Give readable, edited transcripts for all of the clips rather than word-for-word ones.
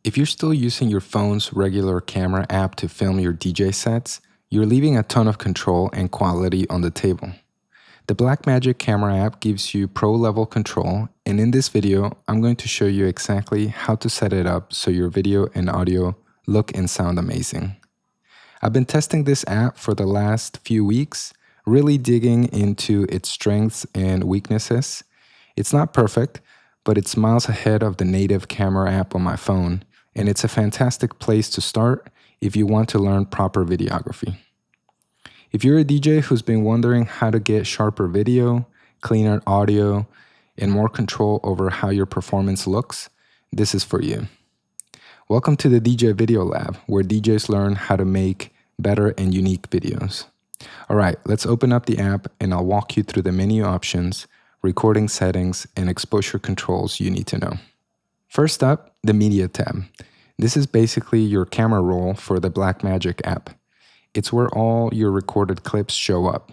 If you're still using your phone's regular camera app to film your DJ sets, you're leaving a ton of control and quality on the table. The Blackmagic Camera App gives you pro-level control, and in this video, I'm going to show you exactly how to set it up so your video and audio look and sound amazing. I've been testing this app for the last few weeks, really digging into its strengths and weaknesses. It's not perfect, but it's miles ahead of the native camera app on my phone, and it's a fantastic place to start if you want to learn proper videography. If you're a DJ who's been wondering how to get sharper video, cleaner audio, and more control over how your performance looks, this is for you. Welcome to the DJ Video Lab, where DJs learn how to make better and unique videos. All right, let's open up the app and I'll walk you through the menu options, recording settings, and exposure controls you need to know. First up, the Media tab. This is basically your camera roll for the Blackmagic app. It's where all your recorded clips show up.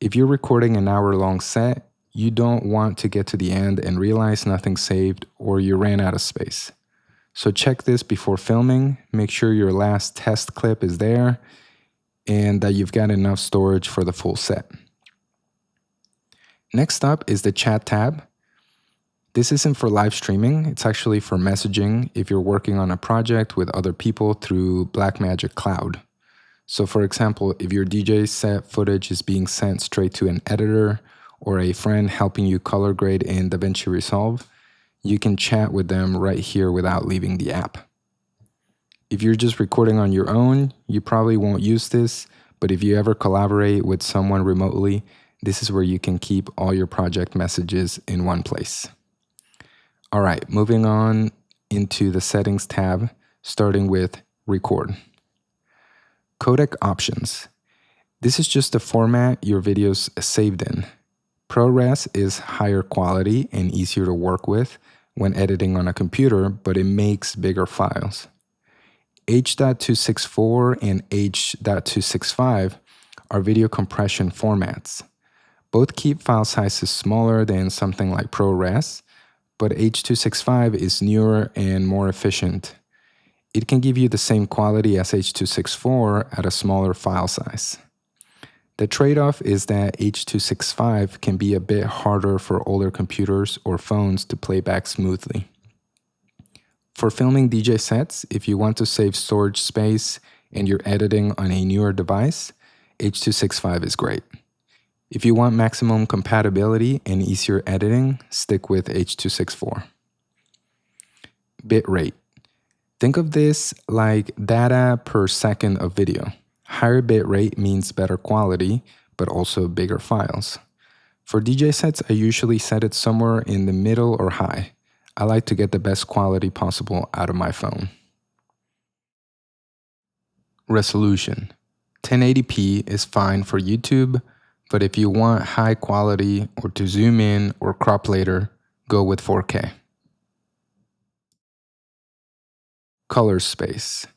If you're recording an hour-long set, you don't want to get to the end and realize nothing's saved or you ran out of space. So check this before filming, make sure your last test clip is there, and that you've got enough storage for the full set. Next up is the Chat tab. This isn't for live streaming, it's actually for messaging if you're working on a project with other people through Blackmagic Cloud. So for example, if your DJ set footage is being sent straight to an editor or a friend helping you color grade in DaVinci Resolve, you can chat with them right here without leaving the app. If you're just recording on your own, you probably won't use this, but if you ever collaborate with someone remotely, this is where you can keep all your project messages in one place. All right, moving on into the Settings tab, starting with Record. Codec options. This is just the format your video's saved in. ProRes is higher quality and easier to work with when editing on a computer, but it makes bigger files. H.264 and H.265 are video compression formats. Both keep file sizes smaller than something like ProRes, but H.265 is newer and more efficient. It can give you the same quality as H.264 at a smaller file size. The trade-off is that H.265 can be a bit harder for older computers or phones to play back smoothly. For filming DJ sets, if you want to save storage space and you're editing on a newer device, H.265 is great. If you want maximum compatibility and easier editing, stick with H.264. Bitrate. Think of this like data per second of video. Higher bitrate means better quality, but also bigger files. For DJ sets, I usually set it somewhere in the middle or high. I like to get the best quality possible out of my phone. Resolution. 1080p is fine for YouTube, but if you want high quality or to zoom in or crop later, go with 4K. Color space.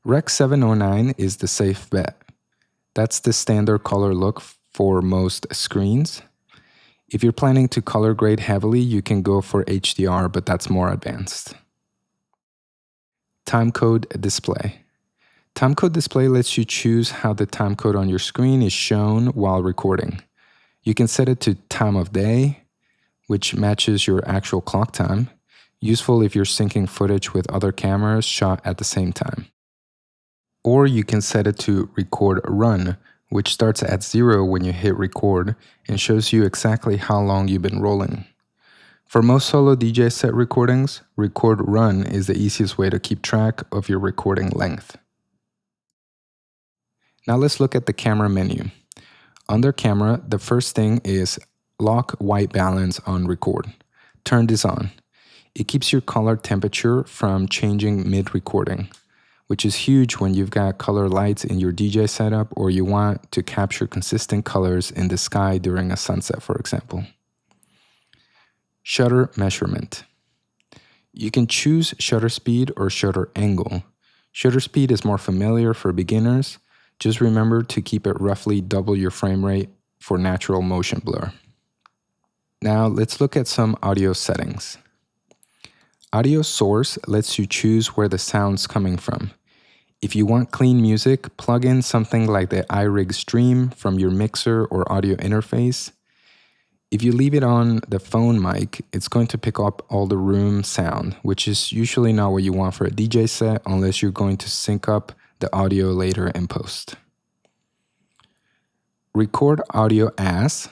Rec. 709 is the safe bet. That's the standard color look for most screens. If you're planning to color grade heavily, you can go for HDR, but that's more advanced. Timecode display. Timecode display lets you choose how the timecode on your screen is shown while recording. You can set it to time of day, which matches your actual clock time. Useful if you're syncing footage with other cameras shot at the same time. Or you can set it to record run, which starts at 0 when you hit record and shows you exactly how long you've been rolling. For most solo DJ set recordings, record run is the easiest way to keep track of your recording length. Now let's look at the camera menu. Under camera, the first thing is lock white balance on record. Turn this on. It keeps your color temperature from changing mid-recording, which is huge when you've got color lights in your DJ setup or you want to capture consistent colors in the sky during a sunset, for example. Shutter measurement. You can choose shutter speed or shutter angle. Shutter speed is more familiar for beginners. Just remember to keep it roughly double your frame rate for natural motion blur. Now let's look at some audio settings. Audio source lets you choose where the sound's coming from. If you want clean music, plug in something like the iRig Stream from your mixer or audio interface. If you leave it on the phone mic, it's going to pick up all the room sound, which is usually not what you want for a DJ set unless you're going to sync up the audio later in post. Record audio as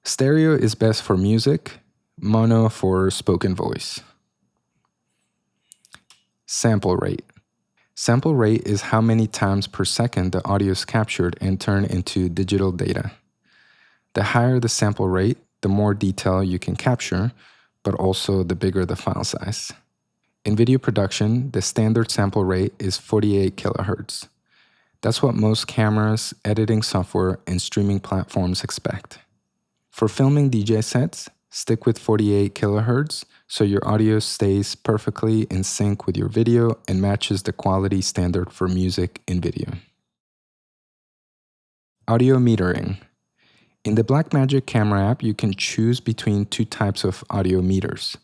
stereo is best for music, mono for spoken voice. Sample rate. Sample rate is how many times per second the audio is captured and turned into digital data. The higher the sample rate, the more detail you can capture, but also the bigger the file size. In video production, the standard sample rate is 48 kilohertz. That's what most cameras, editing software, and streaming platforms expect. For filming DJ sets, stick with 48 kilohertz so your audio stays perfectly in sync with your video and matches the quality standard for music in video. Audio metering. In the Blackmagic Camera App, you can choose between two types of audio meters: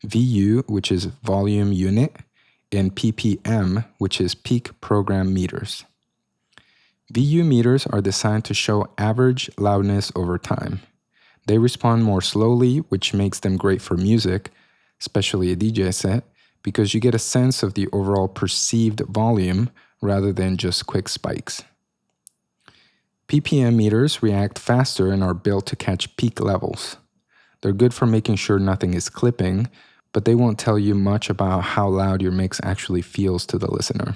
VU, which is volume unit, and ppm, which is peak program meters. VU meters are designed to show average loudness over time. They respond more slowly, which makes them great for music, especially a DJ set, because you get a sense of the overall perceived volume rather than just quick spikes. ppm meters react faster and are built to catch peak levels. They're good for making sure nothing is clipping, but they won't tell you much about how loud your mix actually feels to the listener.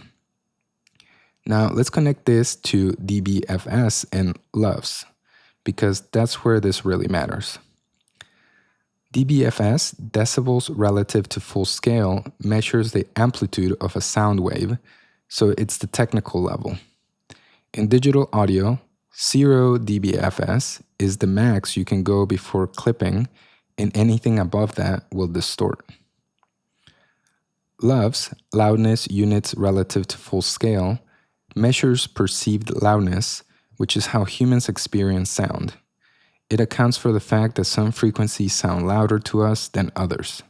Now let's connect this to dBFS and LUFs, because that's where this really matters. dBFS, decibels relative to full scale, measures the amplitude of a sound wave, so it's the technical level. In digital audio, 0 dBFS is the max you can go before clipping, and anything above that will distort. LUFs, loudness units relative to full scale, measures perceived loudness, which is how humans experience sound. It accounts for the fact that some frequencies sound louder to us than others.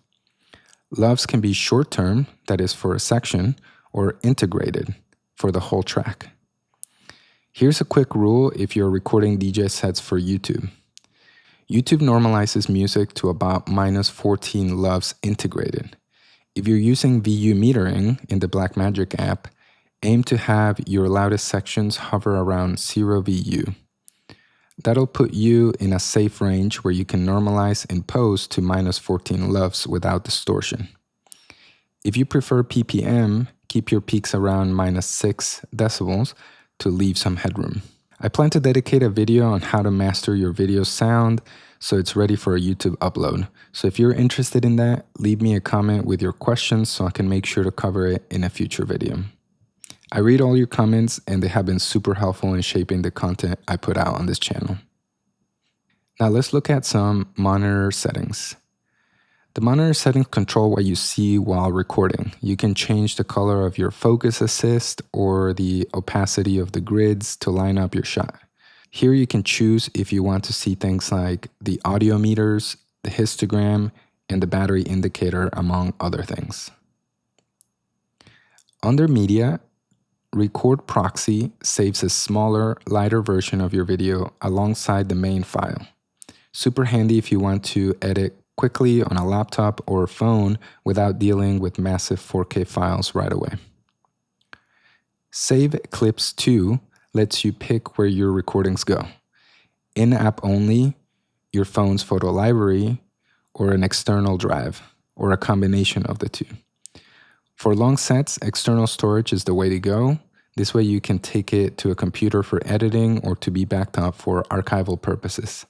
LUFs can be short-term, that is for a section, or integrated, for the whole track. Here's a quick rule if you're recording DJ sets for YouTube. YouTube normalizes music to about -14 LUFs integrated. If you're using VU metering in the Blackmagic app, aim to have your loudest sections hover around 0 VU. That'll put you in a safe range where you can normalize in post to -14 LUFs without distortion. If you prefer ppm, keep your peaks around -6 decibels to leave some headroom. I plan to dedicate a video on how to master your video sound so it's ready for a YouTube upload. So if you're interested in that, leave me a comment with your questions so I can make sure to cover it in a future video. I read all your comments and they have been super helpful in shaping the content I put out on this channel. Now let's look at some monitor settings. The monitor settings control what you see while recording. You can change the color of your focus assist or the opacity of the grids to line up your shot. Here you can choose if you want to see things like the audio meters, the histogram, and the battery indicator, among other things. Under media, Record Proxy saves a smaller, lighter version of your video alongside the main file. Super handy if you want to edit quickly on a laptop or a phone without dealing with massive 4K files right away. Save Clips To lets you pick where your recordings go. In-app only, your phone's photo library, or an external drive, or a combination of the two. For long sets, external storage is the way to go. This way you can take it to a computer for editing or to be backed up for archival purposes.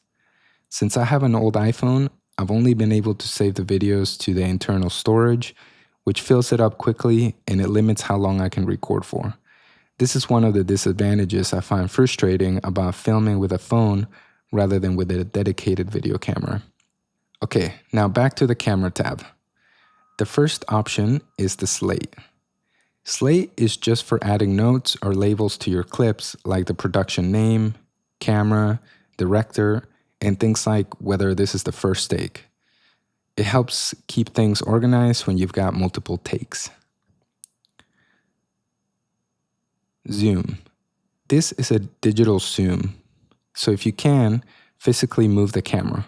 Since I have an old iPhone, I've only been able to save the videos to the internal storage, which fills it up quickly and it limits how long I can record for. This is one of the disadvantages I find frustrating about filming with a phone rather than with a dedicated video camera. Okay, now back to the camera tab. The first option is the Slate. Slate is just for adding notes or labels to your clips like the production name, camera, director, and things like whether this is the first take. It helps keep things organized when you've got multiple takes. Zoom. This is a digital zoom, so if you can, physically move the camera.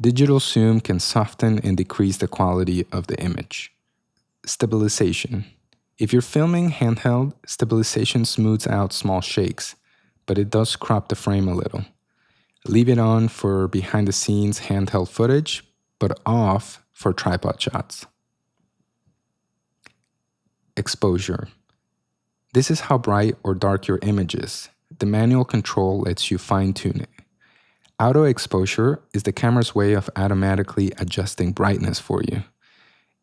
Digital zoom can soften and decrease the quality of the image. Stabilization. If you're filming handheld, stabilization smooths out small shakes, but it does crop the frame a little. Leave it on for behind-the-scenes handheld footage, but off for tripod shots. Exposure. This is how bright or dark your image is. The manual control lets you fine-tune it. Auto exposure is the camera's way of automatically adjusting brightness for you.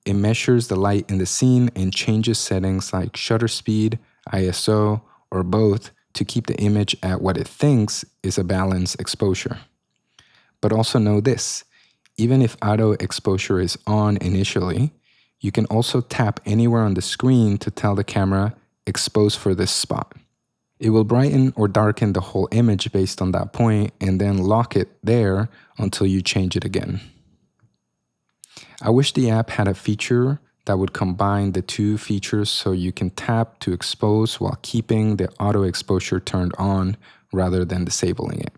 It measures the light in the scene and changes settings like shutter speed, ISO, or both to keep the image at what it thinks is a balanced exposure. But also know this, even if auto exposure is on initially, you can also tap anywhere on the screen to tell the camera, expose for this spot. It will brighten or darken the whole image based on that point and then lock it there until you change it again. I wish the app had a feature that would combine the two features so you can tap to expose while keeping the auto exposure turned on rather than disabling it.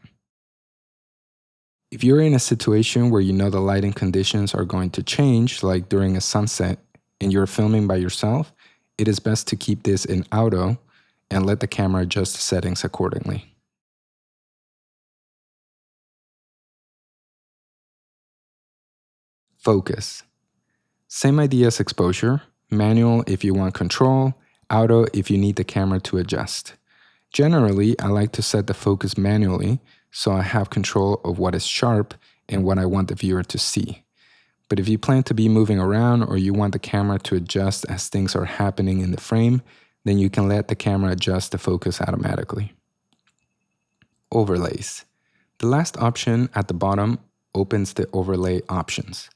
If you're in a situation where you know the lighting conditions are going to change, like during a sunset, and you're filming by yourself, it is best to keep this in auto and let the camera adjust the settings accordingly. Focus. Same idea as exposure, manual if you want control, auto if you need the camera to adjust. Generally, I like to set the focus manually so I have control of what is sharp and what I want the viewer to see. But if you plan to be moving around or you want the camera to adjust as things are happening in the frame, then you can let the camera adjust the focus automatically. Overlays. The last option at the bottom opens the overlay options.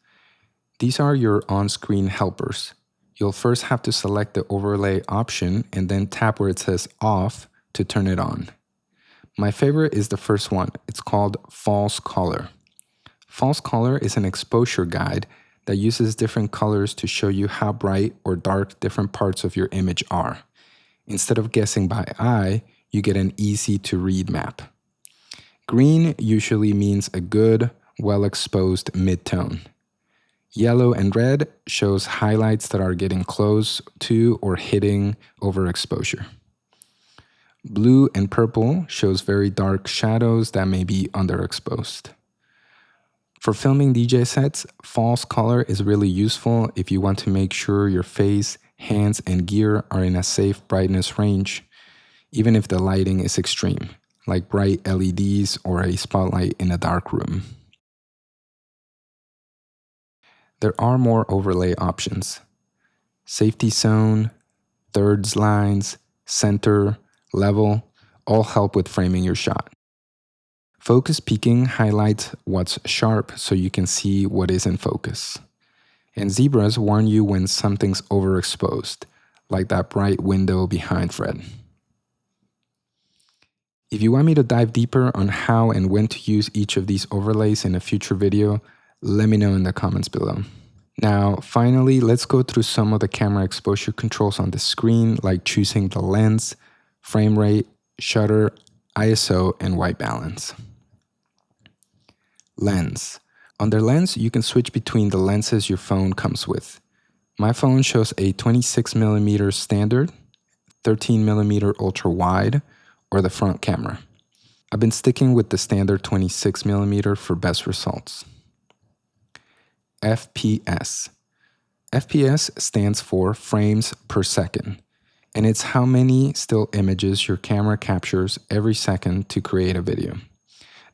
These are your on-screen helpers. You'll first have to select the overlay option and then tap where it says off to turn it on. My favorite is the first one. It's called False Color. False Color is an exposure guide that uses different colors to show you how bright or dark different parts of your image are. Instead of guessing by eye, you get an easy-to-read map. Green usually means a good, well-exposed mid-tone. Yellow and red shows highlights that are getting close to or hitting overexposure. Blue and purple shows very dark shadows that may be underexposed. For filming DJ sets, false color is really useful if you want to make sure your face, hands, and gear are in a safe brightness range, even if the lighting is extreme, like bright LEDs or a spotlight in a dark room. There are more overlay options. Safety zone, thirds lines, center, level, all help with framing your shot. Focus peaking highlights what's sharp so you can see what is in focus. And zebras warn you when something's overexposed, like that bright window behind Fred. If you want me to dive deeper on how and when to use each of these overlays in a future video, let me know in the comments below. Now, finally, let's go through some of the camera exposure controls on the screen, like choosing the lens, frame rate, shutter, ISO, and white balance. Lens. Under lens, you can switch between the lenses your phone comes with. My phone shows a 26mm standard, 13mm ultra wide, or the front camera. I've been sticking with the standard 26mm for best results. FPS. FPS stands for frames per second, and it's how many still images your camera captures every second to create a video.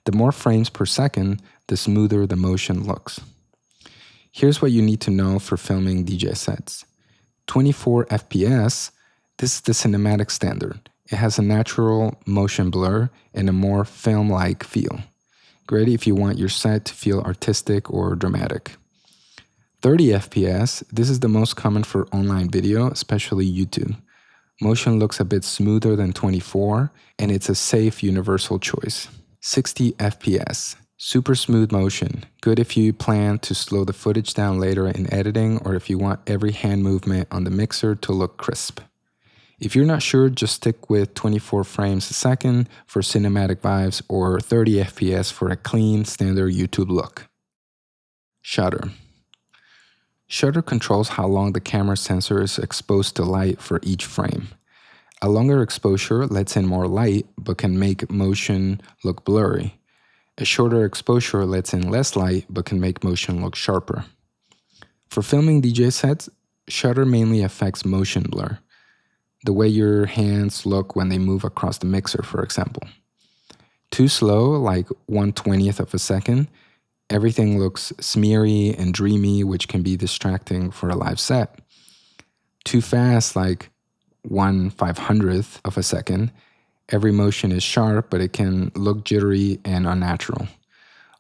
The more frames per second, the smoother the motion looks. Here's what you need to know for filming DJ sets. 24 FPS, this is the cinematic standard. It has a natural motion blur and a more film-like feel. Great if you want your set to feel artistic or dramatic. 30 FPS, this is the most common for online video, especially YouTube. Motion looks a bit smoother than 24, and it's a safe universal choice. 60 FPS, Super smooth motion, good if you plan to slow the footage down later in editing or if you want every hand movement on the mixer to look crisp. If you're not sure, just stick with 24 frames a second for cinematic vibes or 30 FPS for a clean, standard YouTube look. Shutter. Shutter controls how long the camera sensor is exposed to light for each frame. A longer exposure lets in more light but can make motion look blurry. A shorter exposure lets in less light but can make motion look sharper. For filming DJ sets, shutter mainly affects motion blur, the way your hands look when they move across the mixer, for example. Too slow, like 1/20th of a second, everything looks smeary and dreamy, which can be distracting for a live set. Too fast, like 1/500th of a second, every motion is sharp, but it can look jittery and unnatural.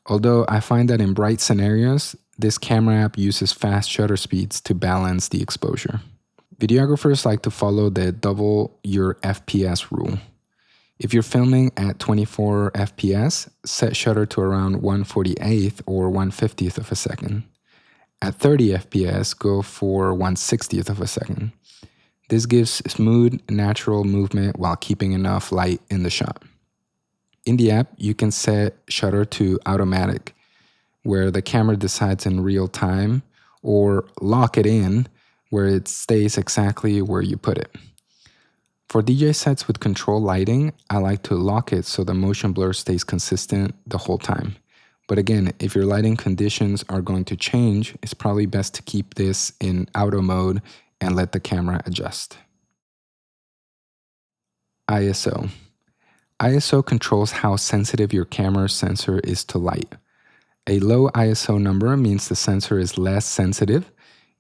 Although I find that in bright scenarios, this camera app uses fast shutter speeds to balance the exposure. Videographers like to follow the double your FPS rule. If you're filming at 24 FPS, set shutter to around 1/48th or 1/50th of a second. At 30 FPS, go for 1/60th of a second. This gives smooth, natural movement while keeping enough light in the shot. In the app, you can set shutter to automatic, where the camera decides in real time, or lock it in, where it stays exactly where you put it. For DJ sets with control lighting, I like to lock it so the motion blur stays consistent the whole time. But again, if your lighting conditions are going to change, it's probably best to keep this in auto mode and let the camera adjust. ISO. ISO controls how sensitive your camera's sensor is to light. A low ISO number means the sensor is less sensitive,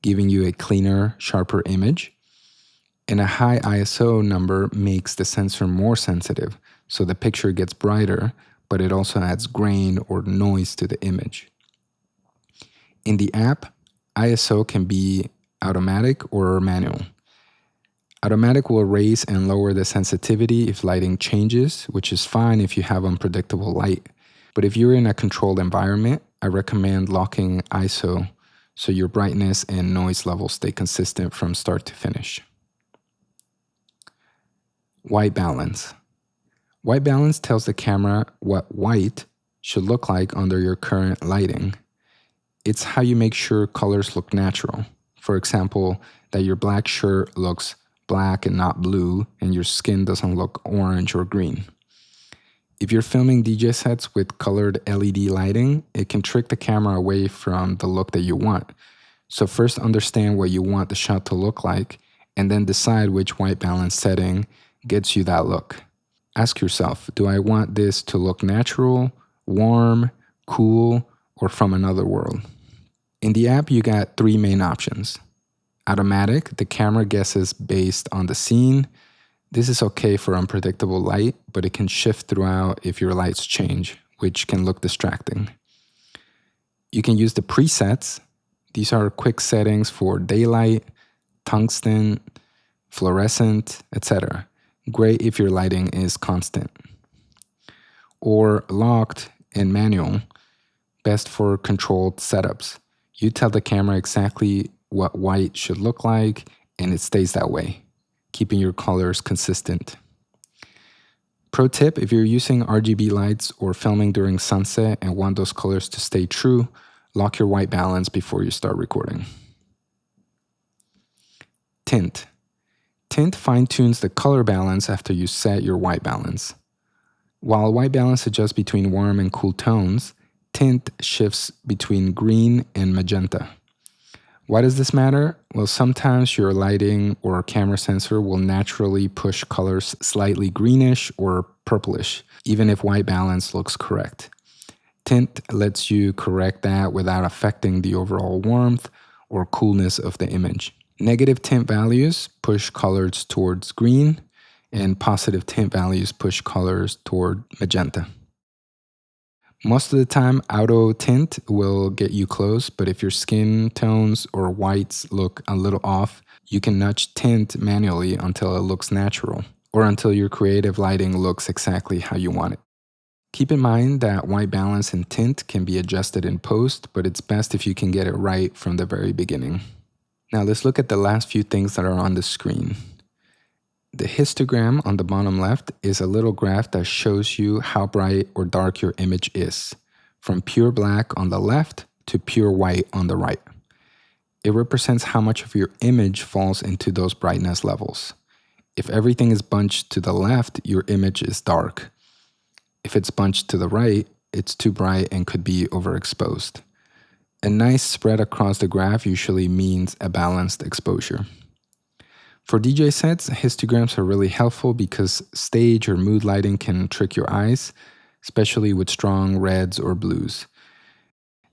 giving you a cleaner, sharper image. And a high ISO number makes the sensor more sensitive, so the picture gets brighter, but it also adds grain or noise to the image. In the app, ISO can be automatic or manual. Automatic will raise and lower the sensitivity if lighting changes, which is fine if you have unpredictable light. But if you're in a controlled environment, I recommend locking ISO so your brightness and noise levels stay consistent from start to finish. White balance. White balance tells the camera what white should look like under your current lighting. It's how you make sure colors look natural. For example, that your black shirt looks black and not blue, and your skin doesn't look orange or green. If you're filming DJ sets with colored LED lighting, it can trick the camera away from the look that you want. So first understand what you want the shot to look like, and then decide which white balance setting gets you that look. Ask yourself, do I want this to look natural, warm, cool, or from another world? In the app, you got three main options. Automatic, the camera guesses based on the scene. This is okay for unpredictable light, but it can shift throughout if your lights change, which can look distracting. You can use the presets. These are quick settings for daylight, tungsten, fluorescent, etc. Great if your lighting is constant. Or locked and manual, best for controlled setups. You tell the camera exactly what white should look like, and it stays that way, keeping your colors consistent. Pro tip, if you're using RGB lights or filming during sunset and want those colors to stay true, lock your white balance before you start recording. Tint. Tint fine-tunes the color balance after you set your white balance. While white balance adjusts between warm and cool tones, tint shifts between green and magenta. Why does this matter? Well, sometimes your lighting or camera sensor will naturally push colors slightly greenish or purplish, even if white balance looks correct. Tint lets you correct that without affecting the overall warmth or coolness of the image. Negative tint values push colors towards green, and positive tint values push colors toward magenta. Most of the time, auto tint will get you close, but if your skin tones or whites look a little off, you can nudge tint manually until it looks natural, or until your creative lighting looks exactly how you want it. Keep in mind that white balance and tint can be adjusted in post, but it's best if you can get it right from the very beginning. Now let's look at the last few things that are on the screen. The histogram on the bottom left is a little graph that shows you how bright or dark your image is, from pure black on the left to pure white on the right. It represents how much of your image falls into those brightness levels. If everything is bunched to the left, your image is dark. If it's bunched to the right, it's too bright and could be overexposed. A nice spread across the graph usually means a balanced exposure. For DJ sets, histograms are really helpful because stage or mood lighting can trick your eyes, especially with strong reds or blues.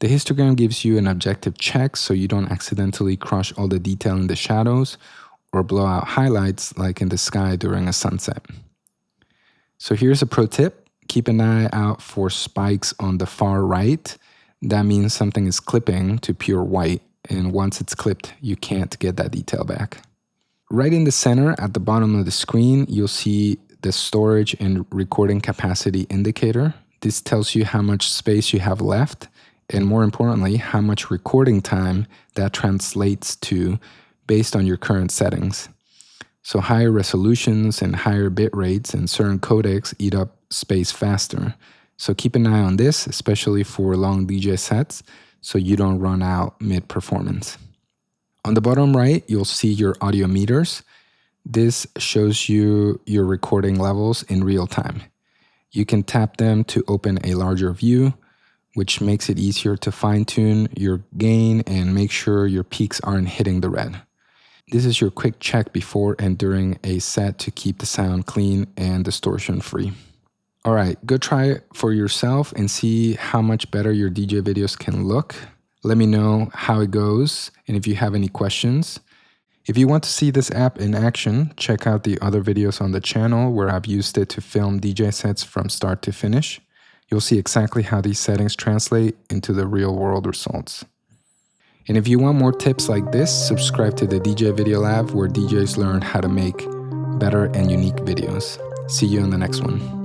The histogram gives you an objective check so you don't accidentally crush all the detail in the shadows or blow out highlights like in the sky during a sunset. So here's a pro tip. Keep an eye out for spikes on the far right. That means something is clipping to pure white, and once it's clipped, you can't get that detail back. Right in the center at the bottom of the screen, you'll see the storage and recording capacity indicator. This tells you how much space you have left, and more importantly, how much recording time that translates to based on your current settings. So higher resolutions and higher bit rates and certain codecs eat up space faster. So keep an eye on this, especially for long DJ sets, so you don't run out mid-performance. On the bottom right, you'll see your audio meters. This shows you your recording levels in real time. You can tap them to open a larger view, which makes it easier to fine-tune your gain and make sure your peaks aren't hitting the red. This is your quick check before and during a set to keep the sound clean and distortion-free. All right, go try it for yourself and see how much better your DJ videos can look. Let me know how it goes and if you have any questions. If you want to see this app in action, check out the other videos on the channel where I've used it to film DJ sets from start to finish. You'll see exactly how these settings translate into the real-world results. And if you want more tips like this, subscribe to the DJ Video Lab where DJs learn how to make better and unique videos. See you in the next one.